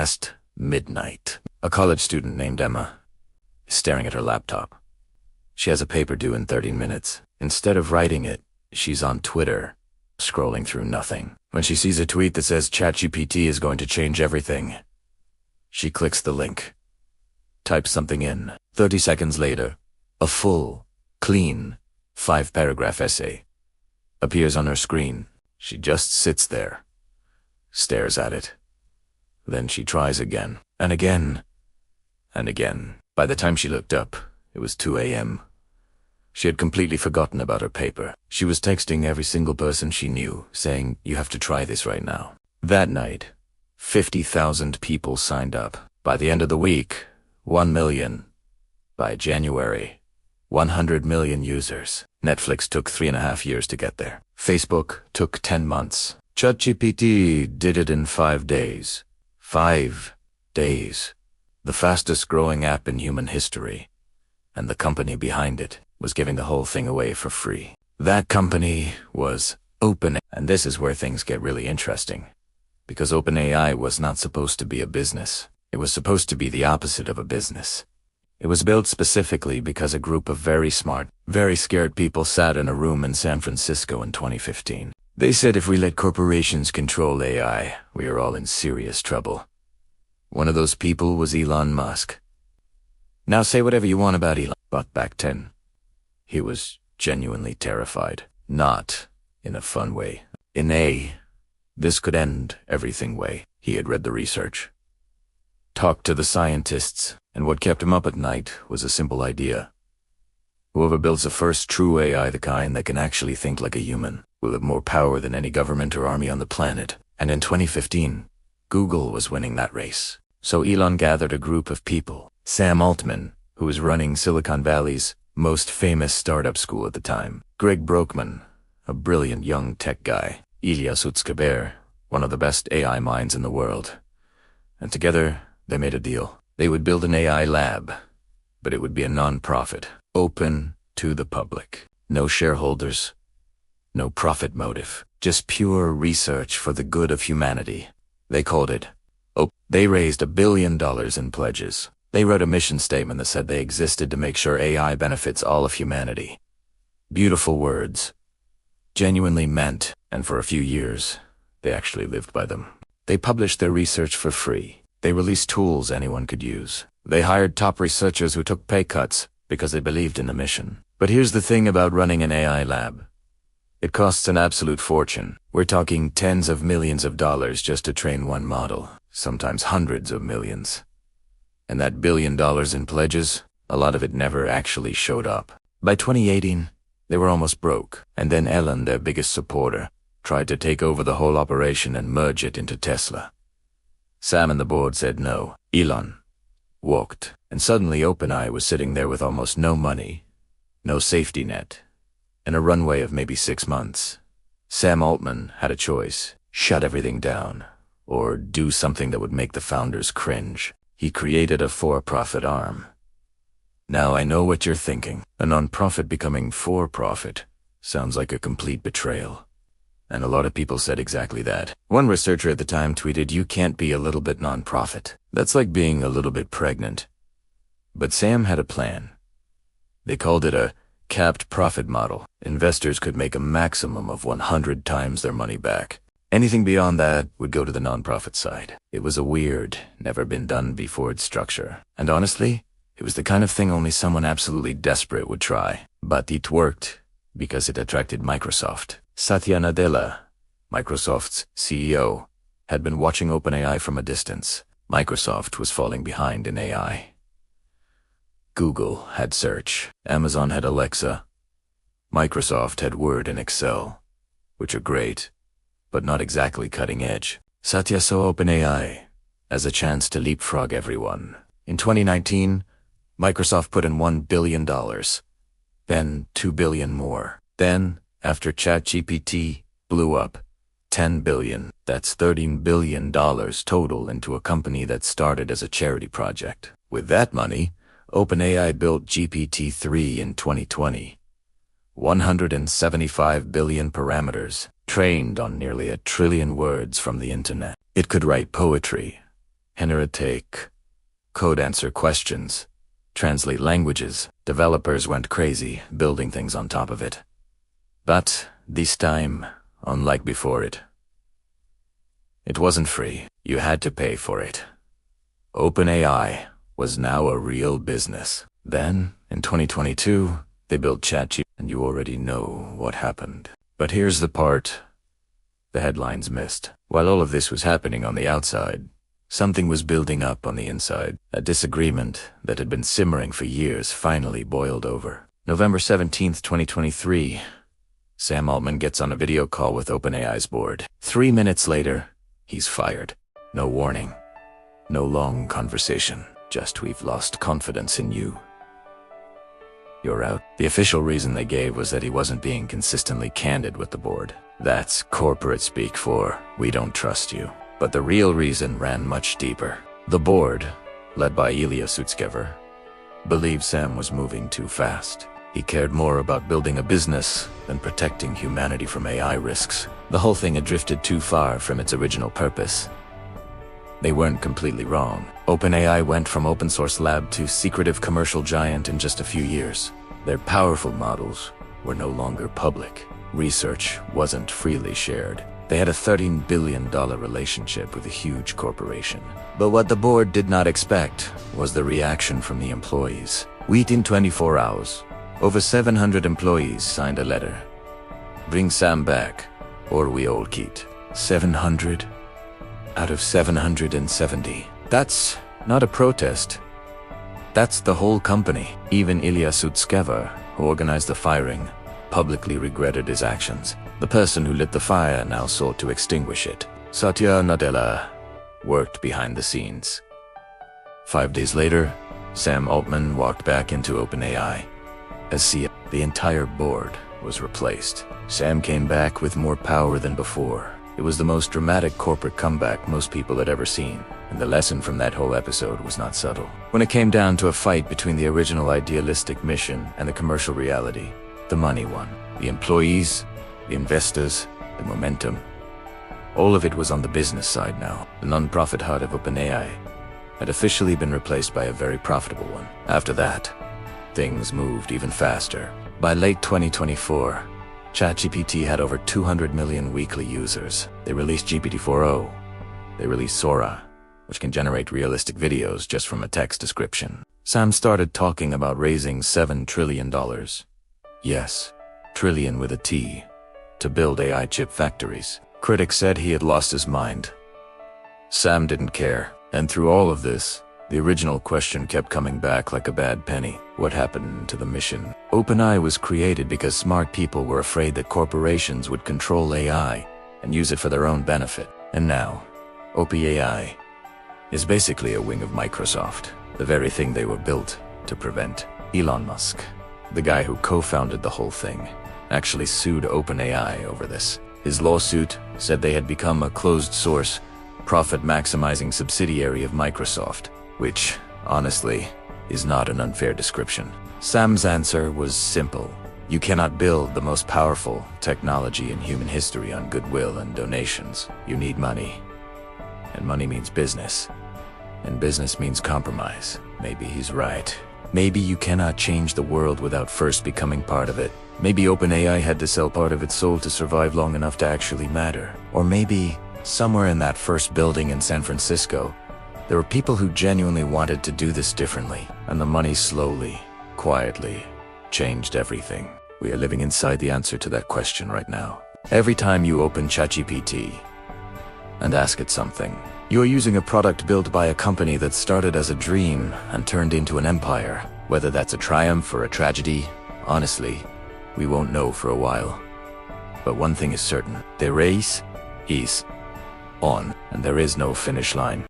past midnight. A college student named Emma is staring at her laptop. She has a paper due in 30 minutes. Instead of writing it, she's on Twitter, scrolling through nothing. When she sees a tweet that says ChatGPT is going to change everything, she clicks the link, types something in. 30 seconds later, a full, clean, 5-paragraph essay appears on her screen. She just sits there, stares at it. Then she tries again, and again, and again. By the time she looked up, it was 2 a.m. She had completely forgotten about her paper. She was texting every single person she knew, saying, "You have to try this right now." That night, 50,000 people signed up. By the end of the week, 1 million. By January, 100 million users. Netflix took 3.5 years to get there. Facebook took 10 months. ChatGPT did it in 5 days. 5 days. The fastest growing app in human history. And the company behind it was giving the whole thing away for free. That company was OpenAI. And this is where things get really interesting. Because OpenAI was not supposed to be a business. It was supposed to be the opposite of a business. It was built specifically because a group of very smart, very scared people sat in a room in San Francisco in 2015. They said if we let corporations control AI, we are all in serious trouble. One of those people was Elon Musk. Now say whatever you want about Elon, but back then, he was genuinely terrified. Not in a fun way. In a this could end everything way. He had read the research, talked to the scientists, and what kept him up at night was a simple idea. Whoever builds the first true AI, the kind that can actually think like a human, will have more power than any government or army on the planet. And in 2015, Google was winning that race. So Elon gathered a group of people. Sam Altman, who was running Silicon Valley's most famous startup school at the time. Greg Brockman, a brilliant young tech guy. Ilyas Utskaber, one of the best AI minds in the world. And together, they made a deal. They would build an AI lab, but it would be a non-profit, open to the public. No shareholders, no profit motive, just pure research for the good of humanity. They called it They raised $1 billion in pledges. They wrote a mission statement that said they existed to make sure AI benefits all of humanity. Beautiful words, genuinely meant, and for a few years, they actually lived by them. They published their research for free. They released tools anyone could use. They hired top researchers who took pay cuts because they believed in the mission. But here's the thing about running an AI lab. It costs an absolute fortune. We're talking tens of millions of dollars just to train one model, sometimes hundreds of millions. And that $1 billion in pledges, a lot of it never actually showed up. By 2018, they were almost broke, and then Elon, their biggest supporter, tried to take over the whole operation and merge it into Tesla. Sam and the board said no. Elon walked, and suddenly OpenAI was sitting there with almost no money, no safety net, and a runway of maybe 6 months. Sam Altman had a choice: shut everything down, or do something that would make the founders cringe. He created a for-profit arm. Now I know what you're thinking. A non-profit becoming for-profit sounds like a complete betrayal. And a lot of people said exactly that. One researcher at the time tweeted, "You can't be a little bit non-profit. That's like being a little bit pregnant." But Sam had a plan. They called it a capped profit model. Investors could make a maximum of 100 times their money back. Anything beyond that would go to the non-profit side. It was a weird, never-been-done-before structure. And honestly, it was the kind of thing only someone absolutely desperate would try. But it worked because it attracted Microsoft. Satya Nadella, Microsoft's CEO, had been watching OpenAI from a distance. Microsoft was falling behind in AI. Google had search. Amazon had Alexa. Microsoft had Word and Excel, which are great, but not exactly cutting edge. Satya saw OpenAI as a chance to leapfrog everyone. In 2019, Microsoft put in $1 billion, then $2 billion more. Then, after ChatGPT blew up, $10 billion. That's $13 billion total into a company that started as a charity project. With that money, OpenAI built GPT-3 in 2020. 175 billion parameters, trained on nearly 1 trillion words from the internet. It could write poetry, Generate code answer questions, translate languages. Developers went crazy, building things on top of it. But this time, unlike before it wasn't free. You had to pay for it. OpenAI was now a real business. Then, in 2022, they built ChatGPT, and you already know what happened. But here's the part the headlines missed. While all of this was happening on the outside, something was building up on the inside. A disagreement that had been simmering for years finally boiled over. November 17th, 2023, Sam Altman gets on a video call with OpenAI's board. 3 minutes later, he's fired. No warning. No long conversation. Just, "We've lost confidence in you. You're out." The official reason they gave was that he wasn't being consistently candid with the board. That's corporate speak for, "We don't trust you." But the real reason ran much deeper. The board, led by Ilya Sutskever, believed Sam was moving too fast. He cared more about building a business than protecting humanity from AI risks. The whole thing had drifted too far from its original purpose. They weren't completely wrong. OpenAI went from open source lab to secretive commercial giant in just a few years. Their powerful models were no longer public. Research wasn't freely shared. They had a $13 billion relationship with a huge corporation. But what the board did not expect was the reaction from the employees. Within 24 hours, over 700 employees signed a letter. "Bring Sam back, or we all quit." 700 out of 770. That's not a protest. That's the whole company. Even Ilya Sutskever, who organized the firing, publicly regretted his actions. The person who lit the fire now sought to extinguish it. Satya Nadella worked behind the scenes. 5 days later, Sam Altman walked back into OpenAI. As CEO, the entire board was replaced. Sam came back with more power than before. It was the most dramatic corporate comeback most people had ever seen, and the lesson from that whole episode was not subtle. When it came down to a fight between the original idealistic mission and the commercial reality, the money won. The employees, the investors, the momentum. All of it was on the business side now. The non-profit heart of OpenAI had officially been replaced by a very profitable one. After that, things moved even faster. By late 2024, ChatGPT had over 200 million weekly users. They released GPT-4o. They released Sora, which can generate realistic videos just from a text description. Sam started talking about raising $7 trillion. Yes, trillion with a T, to build AI chip factories. Critics said he had lost his mind. Sam didn't care, and through all of this, the original question kept coming back like a bad penny. What happened to the mission? OpenAI was created because smart people were afraid that corporations would control AI and use it for their own benefit. And now, OpenAI is basically a wing of Microsoft, the very thing they were built to prevent. Elon Musk, the guy who co-founded the whole thing, actually sued OpenAI over this. His lawsuit said they had become a closed-source, profit-maximizing subsidiary of Microsoft, which, honestly, is not an unfair description. Sam's answer was simple. You cannot build the most powerful technology in human history on goodwill and donations. You need money. And money means business. And business means compromise. Maybe he's right. Maybe you cannot change the world without first becoming part of it. Maybe OpenAI had to sell part of its soul to survive long enough to actually matter. Or maybe, somewhere in that first building in San Francisco, there were people who genuinely wanted to do this differently, and the money slowly, quietly, changed everything. We are living inside the answer to that question right now. Every time you open ChatGPT and ask it something, you are using a product built by a company that started as a dream and turned into an empire. Whether that's a triumph or a tragedy, honestly, we won't know for a while. But one thing is certain, the race is on, and there is no finish line.